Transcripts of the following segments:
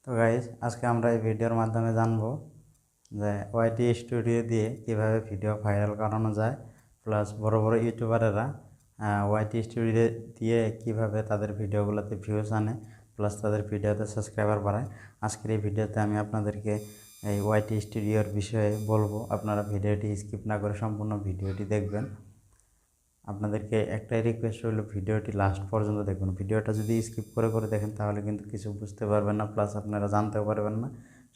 তো গাইজ আজকে আমরা এই ভিডিওর মাধ্যমে জানবো যে ওয়াইটি স্টুডিও দিয়ে কিভাবে ভিডিও ভাইরাল করানো যায়, প্লাস বড় বড় ইউটিউবারেরা ওয়াইটি স্টুডিও দিয়ে কিভাবে তাদের ভিডিওগুলোতে ভিউজ আনে, প্লাস তাদের ভিডিওতে সাবস্ক্রাইবার বাড়ায়। আজকের এই ভিডিওতে আমি আপনাদেরকে এই ওয়াইটি স্টুডিওর বিষয়ে বলবো। আপনারা ভিডিওটি স্কিপ না করে সম্পূর্ণ ভিডিওটি দেখবেন। আপনাদেরকে একটাই রিকোয়েস্ট হলো, ভিডিওটি লাস্ট পর্যন্ত দেখবেন। ভিডিওটা যদি স্কিপ করে করে দেখেন তাহলে কিন্তু কিছু বুঝতে পারবেন না, প্লাস আপনারা জানতেও পারবেন না,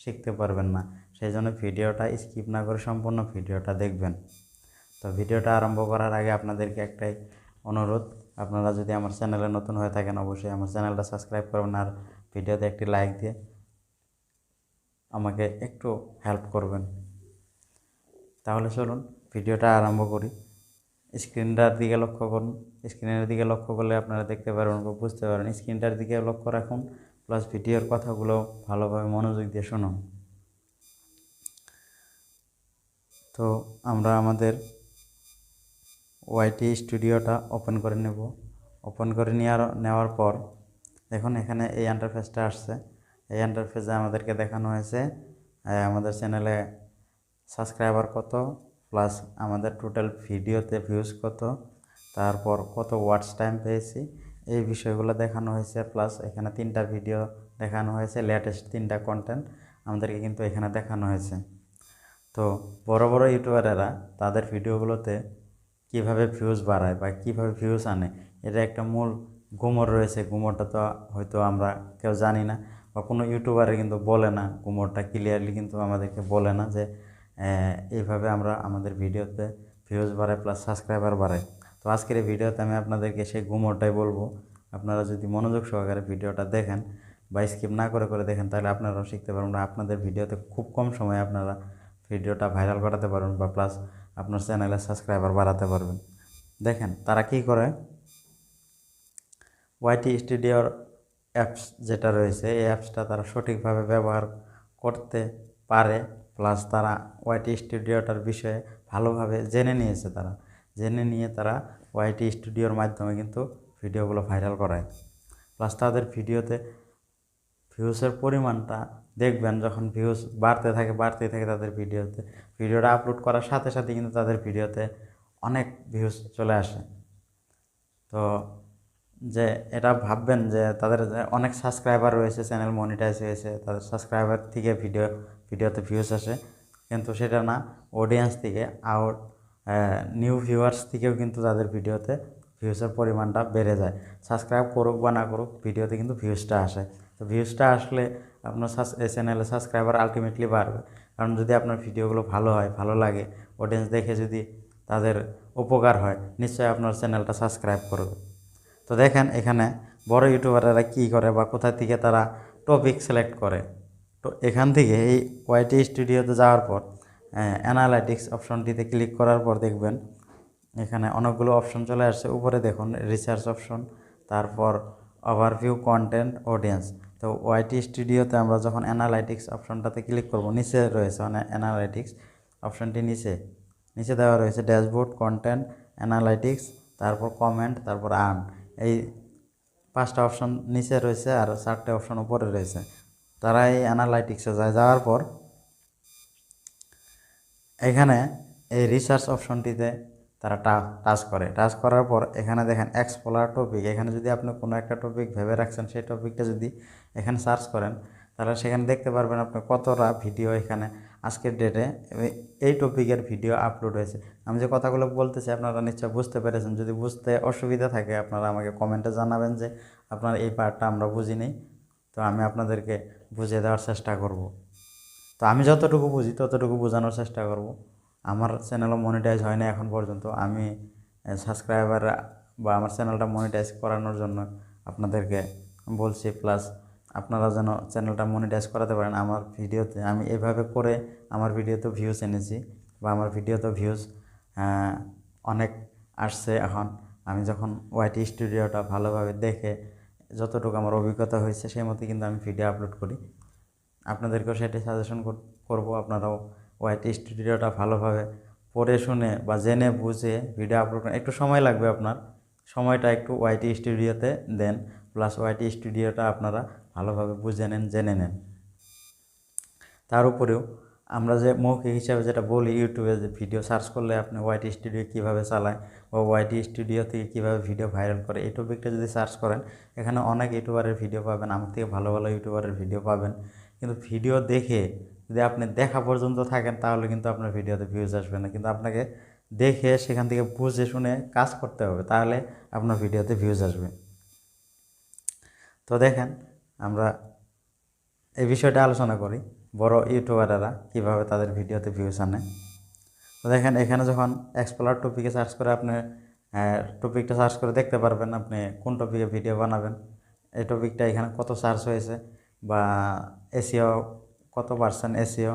শিখতে পারবেন না। সেই জন্য ভিডিওটা স্কিপ না করে সম্পূর্ণ ভিডিওটা দেখবেন। তো ভিডিওটা আরম্ভ করার আগে আপনাদেরকে একটাই অনুরোধ, আপনারা যদি আমার চ্যানেলে নতুন হয়ে থাকেন অবশ্যই আমার চ্যানেলটা সাবস্ক্রাইব করবেন, আর ভিডিওতে একটি লাইক দিয়ে আমাকে একটু হেল্প করবেন। তাহলে চলুন ভিডিওটা আরম্ভ করি। স্ক্রিনটার দিকে লক্ষ্য করুন। স্ক্রিনের দিকে লক্ষ্য করলে আপনারা দেখতে পারবেন বা বুঝতে পারবেন। স্ক্রিনটার দিকে লক্ষ্য রাখুন, প্লাস ভিডিওর কথাগুলো ভালোভাবে মনোযোগ দিয়ে শুনুন। তো আমরা আমাদের ওয়াইটি স্টুডিওটা ওপেন করে নেব। ওপেন করে নেওয়ার পর দেখুন এখানে এই ইন্টারফেসটা আসছে। এই ইন্টারফেসে আমাদেরকে দেখানো হয়েছে আমাদের চ্যানেলে সাবস্ক্রাইবার কত, প্লাস আমাদের টোটাল ভিডিওতে ভিউজ কত, তারপর কত ওয়াচ টাইম পেয়েছি, এই বিষয়গুলো দেখানো হয়েছে। প্লাস এখানে 3টা ভিডিও দেখানো হয়েছে, লেটেস্ট 3টা কন্টেন্ট আমাদেরকে কিন্তু এখানে দেখানো হয়েছে। তো বড় বড় ইউটিউবারেরা তাদের ভিডিওগুলোতে কিভাবে ভিউজ বাড়ায় বা কিভাবে ভিউজ আনে, এটা একটা মূল গুমর রয়েছে। গুমরটা তো হয়তো আমরা কেউ জানি না, বা কোনো ইউটিউবারে কিন্তু বলে না গুমরটা, ক্লিয়ারলি কিন্তু আমাদেরকে বলে না যে এইভাবে আমরা আমাদের ভিডিওতে ভিউজ বাড়াই প্লাস সাবস্ক্রাইবার বাড়াই। তো আজকের এই ভিডিওতে আমি আপনাদেরকে সেই গুমরটাই বলবো। আপনারা যদি মনোযোগ সহকারে ভিডিওটা দেখেন বা স্কিপ না করে করে দেখেন তাহলে আপনারাও শিখতে পারবেন। আপনাদের ভিডিওতে খুব কম সময়ে আপনারা ভিডিওটা ভাইরাল করাতে পারবেন বা প্লাস আপনার চ্যানেলে সাবস্ক্রাইবার বাড়াতে পারবেন। দেখেন তারা কি করে, ওয়াইটি স্টুডিওর অ্যাপস যেটা রয়েছে এই অ্যাপসটা তারা সঠিকভাবে ব্যবহার করতে পারে, প্লাস তারা ওয়াইটি স্টুডিওটার বিষয়ে ভালোভাবে জেনে নিয়েছে। তারা জেনে নিয়ে তারা ওয়াইটি স্টুডিওর মাধ্যমে কিন্তু ভিডিওগুলো ভাইরাল করায়। প্লাস তাদের ভিডিওতে ভিউসের পরিমাণটা দেখবেন, যখন ভিউজ বাড়তেই থাকে তাদের ভিডিওটা আপলোড করার সাথে সাথে কিন্তু তাদের ভিডিওতে অনেক ভিউজ চলে আসে। তো যে এটা ভাববেন যে তাদের অনেক সাবস্ক্রাইবার রয়েছে, চ্যানেল মনিটাইজ হয়েছে, তাদের সাবস্ক্রাইবার থেকে ভিডিওতে ভিউজ আসে, কিন্তু সেটা না, অডিয়েন্স থেকে নিউ ভিউয়ার্স থেকেও কিন্তু তাদের ভিডিওতে ভিউজের পরিমাণটা বেড়ে যায়। সাবস্ক্রাইব করুক বা না করুক ভিডিওতে কিন্তু ভিউজটা আসে। তো ভিউজটা আসলে আপনার চ্যানেলে সাবস্ক্রাইবার আলটিমেটলি বাড়বে। কারণ যদি আপনার ভিডিওগুলো ভালো হয়, ভালো লাগে, অডিয়েন্স দেখে যদি তাদের উপকার হয়, নিশ্চয়ই আপনার চ্যানেলটা সাবস্ক্রাইব করবে। তো দেখেন এখানে বড় ইউটিউবাররা কী করে বা কোথা থেকে তারা টপিক সিলেক্ট করে। তো এখান থেকে এই ওয়াইটি স্টুডিওতে যাওয়ার পর অ্যানালাইটিক্স অপশনটিতে ক্লিক করার পর দেখবেন এখানে অনেকগুলো অপশন চলে আসছে। উপরে দেখুন রিসার্চ অপশন, তারপর ওভারভিউ, কন্টেন্ট, অডিয়েন্স। তো ওয়াইটি স্টুডিওতে আমরা যখন অ্যানালাইটিক্স অপশনটাতে ক্লিক করব, নিচে রয়েছে মানে অ্যানালাইটিক্স অপশনটি নিচে দেওয়া রয়েছে ড্যাশবোর্ড, কন্টেন্ট, অ্যানালাইটিক্স, তারপর কমেন্ট, তারপর আর্ন। এই 5টা অপশন নিচে রয়েছে আর 4টে অপশন উপরে রয়েছে। তারা এই অ্যানালাইটিক্সে যাওয়ার পর এখানে এই রিসার্চ অপশনটিতে তারা টাচ করার পর এখানে দেখেন এক্সপ্লোর টপিক। এখানে যদি আপনি কোনো একটা টপিক ভেবে রাখছেন, সেই টপিকটা যদি এখানে সার্চ করেন তাহলে সেখানে দেখতে পারবেন আপনার কতটা ভিডিও এখানে আজকের ডেটে এই টপিকের ভিডিও আপলোড হয়েছে। আমি যে কথাগুলো বলতেছি আপনারা নিশ্চয় বুঝতে পেরেছেন। যদি বুঝতে অসুবিধা থাকে আপনারা আমাকে কমেন্টে জানাবেন যে আপনার এই পার্টটা আমরা বুঝিনি, তো আমি আপনাদেরকে বুঝিয়ে দেওয়ার চেষ্টা করব। তো আমি যতটুকু বুঝি ততটুকু বোঝানোর চেষ্টা করব। আমার চ্যানেলও মনিটাইজ হয় না এখন পর্যন্ত। আমি সাবস্ক্রাইবার বা আমার চ্যানেলটা মনিটাইজ করানোর জন্য আপনাদেরকে বলছি, প্লাস আপনারা যেন চ্যানেলটা মনিটাইজ করাতে পারেন। আমার ভিডিওতে আমি এভাবে করে আমার ভিডিওতে ভিউজ এনেছি বা আমার ভিডিওতে ভিউজ অনেক আসছে। এখন আমি যখন ওয়াইটি স্টুডিওটা ভালোভাবে দেখে যতটুকু আমার অভিজ্ঞতা হয়েছে সেই মতো কিন্তু আমি ভিডিও আপলোড করি। আপনাদেরকেও সেটাই সাজেশন করব, আপনারাও ওয়াইটি স্টুডিওটা ভালোভাবে পড়ে শুনে বা জেনে বুঝে ভিডিও আপলোড করেন। একটু সময় লাগবে, আপনার সময়টা একটু ওয়াইটি স্টুডিওতে দেন, প্লাস ওয়াইটি স্টুডিওটা আপনারা ভালোভাবে বুঝে নেন, জেনে নেন। তার উপরেও আমরা যে মৌখিক হিসাবে যেটা বলি ইউটিউবে যে ভিডিও সার্চ করলে আপনি ওয়াইটি স্টুডিও কীভাবে চালায় বা ওয়াইটি স্টুডিও থেকে কীভাবে ভিডিও ভাইরাল করে এই টপিকটা যদি সার্চ করেন এখানে অনেক ইউটিউবারের ভিডিও পাবেন, আমার থেকে ভালো ভালো ইউটিউবারের ভিডিও পাবেন। কিন্তু ভিডিও দেখে যদি আপনি দেখা পর্যন্ত থাকেন তাহলে কিন্তু আপনার ভিডিওতে ভিউজ আসবে না, কিন্তু আপনাকে দেখে সেখান থেকে বুঝে শুনে কাজ করতে হবে, তাহলে আপনার ভিডিওতে ভিউজ আসবে। তো দেখেন আমরা এই বিষয়টা আলোচনা করি বড় ইউটিউবাররা কীভাবে তাদের ভিডিওতে ভিউজ আনে। তো দেখেন এখানে যখন এক্সপ্লোর টপিকে সার্চ করে আপনি টপিকটা সার্চ করে দেখতে পারবেন আপনি কোন টপিকে ভিডিও বানাবেন, এই টপিকটা এখানে কত সার্চ হয়েছে বা এসিও কত পার্সেন্ট এসিও,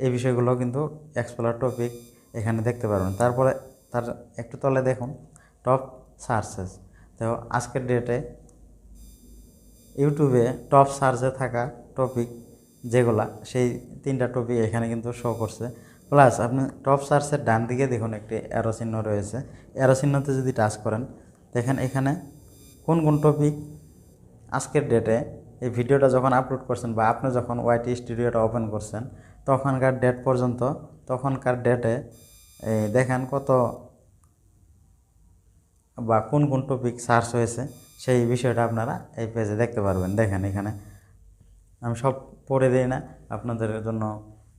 এই বিষয়গুলো কিন্তু এক্সপ্লোর টপিক এখানে দেখতে পারবেন। তারপরে তার একটু তলে দেখুন টপ সার্চেস। তো আজকের ডেটে ইউটিউবে টপ সার্চে থাকা টপিক যেগুলা সেই 3টা টপিক এখানে কিন্তু শো করছে। প্লাস আপনি টপ সার্চের ডান দিকে দেখুন একটি অ্যারো চিহ্ন রয়েছে, অ্যারো চিহ্নতে যদি টাচ করেন দেখেন এখানে কোন কোন টপিক আজকের ডেটে এই ভিডিওটা যখন আপলোড করছেন বা আপনি যখন ওয়াইটি স্টুডিওটা ওপেন করছেন তখনকার ডেট পর্যন্ত, তখনকার ডেটে দেখেন কত বা কোন কোন টপিক সার্চ হয়েছে সেই বিষয়টা আপনারা এই পেজে দেখতে পারবেন। দেখেন এখানে আমি সব পড়ে দিই না, আপনাদের জন্য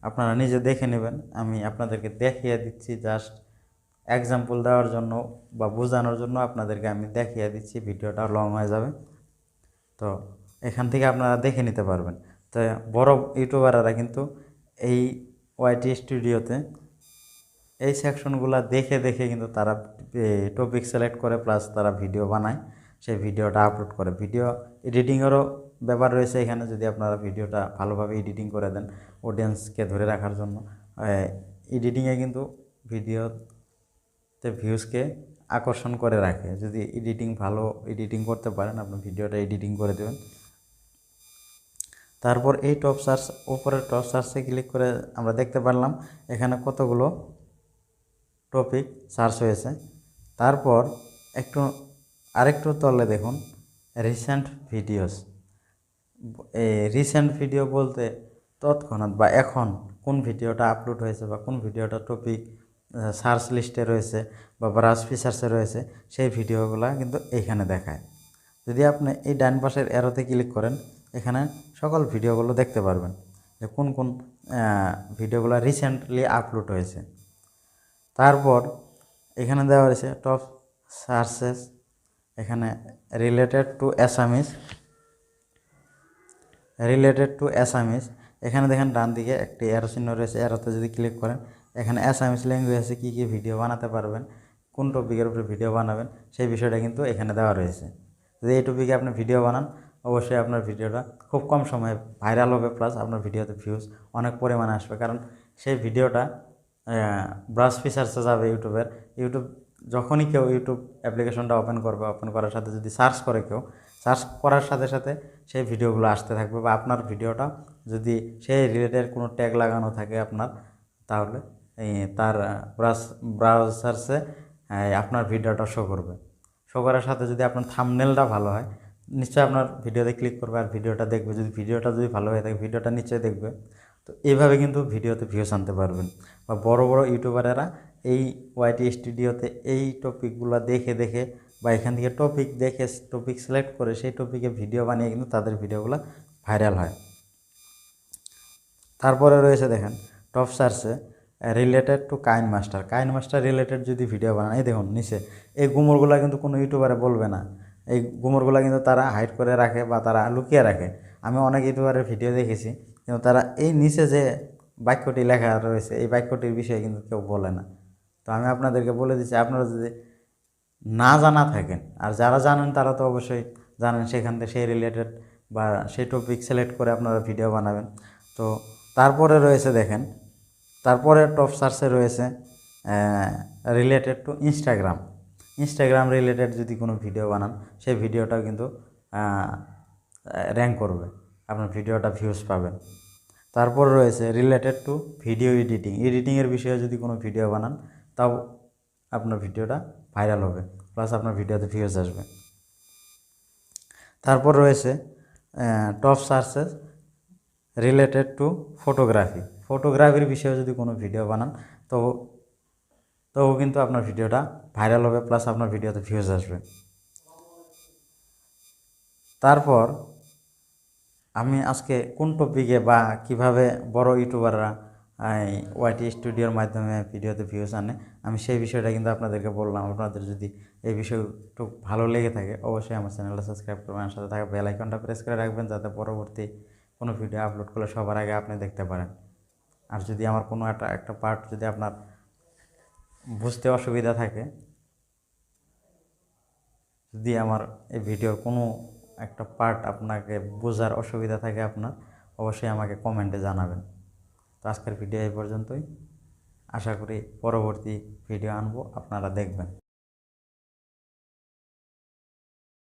আপনারা নিজে দেখে নেবেন, আমি আপনাদেরকে দেখিয়ে দিচ্ছি জাস্ট এক্সাম্পল দেওয়ার জন্য বা বোঝানোর জন্য আপনাদেরকে আমি দেখিয়ে দিচ্ছি, ভিডিওটা লং হয়ে যাবে। তো এখান থেকে আপনারা দেখে নিতে পারবেন। তো বড় ইউটিউবাররা কিন্তু এই ওয়াইটি স্টুডিওতে এই সেকশনগুলো দেখে দেখে কিন্তু তারা টপিক সিলেক্ট করে প্লাস তারা ভিডিও বানায়, সেই ভিডিওটা আপলোড করে। ভিডিও এডিটিংয়েরও ব্যাপার রয়েছে এখানে, যদি আপনারা ভিডিওটা ভালোভাবে এডিটিং করে দেন অডিয়েন্সকে ধরে রাখার জন্য। এডিটিংয়ে কিন্তু ভিডিওতে ভিউজকে আকর্ষণ করে রাখে, যদি ভালো এডিটিং করতে পারেন আপনি ভিডিওটা এডিটিং করে দেবেন। তারপর এই টপ সার্চ, উপরের টপ সার্চে ক্লিক করে আমরা দেখতে পারলাম এখানে কতগুলো টপিক সার্চ হয়েছে। তারপর আরেকটু তলে দেখুন রিসেন্ট ভিডিওস। এই রিসেন্ট ভিডিও বলতে তৎক্ষণাৎ বা এখন কোন ভিডিওটা আপলোড হয়েছে বা কোন ভিডিওটা টপিক সার্চ লিস্টে রয়েছে বা ব্রাউজ ফিচার্সে রয়েছে সেই ভিডিওগুলো কিন্তু এইখানে দেখায়। যদি আপনি এই ডান পাশের অ্যারোতে ক্লিক করেন এখানে সকল ভিডিওগুলো দেখতে পারবেন যে কোন কোন ভিডিওগুলো রিসেন্টলি আপলোড হয়েছে। তারপর এখানে দেওয়া হয়েছে টপ সার্চেস, এখানে রিলেটেড টু অ্যাসামিস, এখানে দেখেন ডান দিকে একটি অ্যারো চিহ্ন রয়েছে, অ্যারোতে যদি ক্লিক করেন এখানে অ্যাসামিস ল্যাঙ্গুয়েজে কী কী ভিডিও বানাতে পারবেন, কোন টপিকের উপরে ভিডিও বানাবেন সেই বিষয়টা কিন্তু এখানে দেওয়া রয়েছে। যদি এই টপিকে আপনি ভিডিও বানান অবশ্যই আপনার ভিডিওটা খুব কম সময়ে ভাইরাল হবে, প্লাস আপনার ভিডিওতে ভিউজ অনেক পরিমাণে আসবে, কারণ সেই ভিডিওটা ব্রাউজ ফিচার্সে যাবে ইউটিউব যখনই কেউ ইউটিউব অ্যাপ্লিকেশনটা ওপেন করবে, ওপেন করার সাথে যদি সার্চ করে কেউ, সার্চ করার সাথে সাথে সেই ভিডিওগুলো আসতে থাকবে, বা আপনার ভিডিওটা যদি সেই রিলেটেড কোনো ট্যাগ লাগানো থাকে আপনার, তাহলে তার ব্রাউজার্সে আপনার ভিডিওটা শো করবে। শো করার সাথে যদি আপনার থাম্বনেলটা ভালো হয় নিশ্চয়ই আপনার ভিডিওতে ক্লিক করবে আর ভিডিওটা দেখবে, ভিডিওটা যদি ভালো হয়ে থাকে ভিডিওটা নিশ্চয়ই দেখবে। তো এইভাবে কিন্তু ভিডিওতে ভিউজ আনতে পারবেন, বা বড় বড় ইউটিউবারেরা এই ওয়াইটি স্টুডিওতে এই টপিকগুলো দেখে দেখে বা এখান থেকে টপিক সিলেক্ট করে সেই টপিকে ভিডিও বানিয়ে কিন্তু তাদের ভিডিওগুলো ভাইরাল হয়। তারপরে রয়েছে দেখেন টপ সার্চে related to KineMaster related যদি ভিডিও বানান, এই দেখুন নিচে এই গুমরগুলো কিন্তু কোনো ইউটিউবারে বলবে না, এই গুমরগুলো কিন্তু তারা হাইড করে রাখে বা তারা লুকিয়ে রাখে। আমি অনেক ইউটিউবারের ভিডিও দেখেছি কিন্তু তারা এই নিচে যে বাক্যটি লেখা রয়েছে এই বাক্যটির বিষয়ে কিন্তু কেউ বলে না। তো আমি আপনাদেরকে বলে দিচ্ছি, আপনারা যদি না জানা থাকেন, আর যারা জানেন তারা তো অবশ্যই জানেন, সেখান থেকে সেই রিলেটেড বা সেই টপিক সিলেক্ট করে আপনারা ভিডিও বানাবেন। তো তারপরে রয়েছে দেখেন, তারপরে টপ সার্চে রয়েছে রিলেটেড টু ইনস্টাগ্রাম রিলেটেড যদি কোনো ভিডিও বানান সেই ভিডিওটাও কিন্তু র্যাঙ্ক করবে, আপনার ভিডিওটা ভিউজ পাবেন। তারপর রয়েছে রিলেটেড টু ভিডিও এডিটিংয়ের বিষয়ে যদি কোনো ভিডিও বানান তাও আপনার ভিডিওটা ভাইরাল হবে, প্লাস আপনার ভিডিওতে ভিউজ আসবে। তারপর রয়েছে টপ সার্চেস রিলেটেড টু ফটোগ্রাফির বিষয়ে যদি কোনো ভিডিও বানান তো কিন্তু আপনার ভিডিওটা ভাইরাল হবে, প্লাস আপনার ভিডিওতে ভিউজ আসবে। তারপর আমি আজকে কোন টপিকে বা কিভাবে বড় ইউটিউবাররা ওয়াইটি স্টুডিওর মাধ্যমে ভিডিওতে ভিউজ আনে, আমি সেই বিষয়টা কিন্তু আপনাদেরকে বললাম। আপনাদের যদি এই বিষয়টুকু ভালো লেগে থাকে অবশ্যই আমার চ্যানেলটা সাবস্ক্রাইব করবেন, আমার সাথে থাকা বেল আইকনটা প্রেস করে রাখবেন, যাতে পরবর্তী কোনো ভিডিও আপলোড করলে সবার আগে আপনি দেখতে পারেন। আর যদি আমার কোনো একটা পার্ট যদি আপনার বুঝতে অসুবিধা থাকে, যদি আমার এই ভিডিওর কোনো একটা পার্ট আপনাকে বোঝার অসুবিধা থাকে আপনার, অবশ্যই আমাকে কমেন্টে জানাবেন। তো আজকের ভিডিও এই পর্যন্তই। আশা করি পরবর্তী ভিডিও আনবো, আপনারা দেখবেন।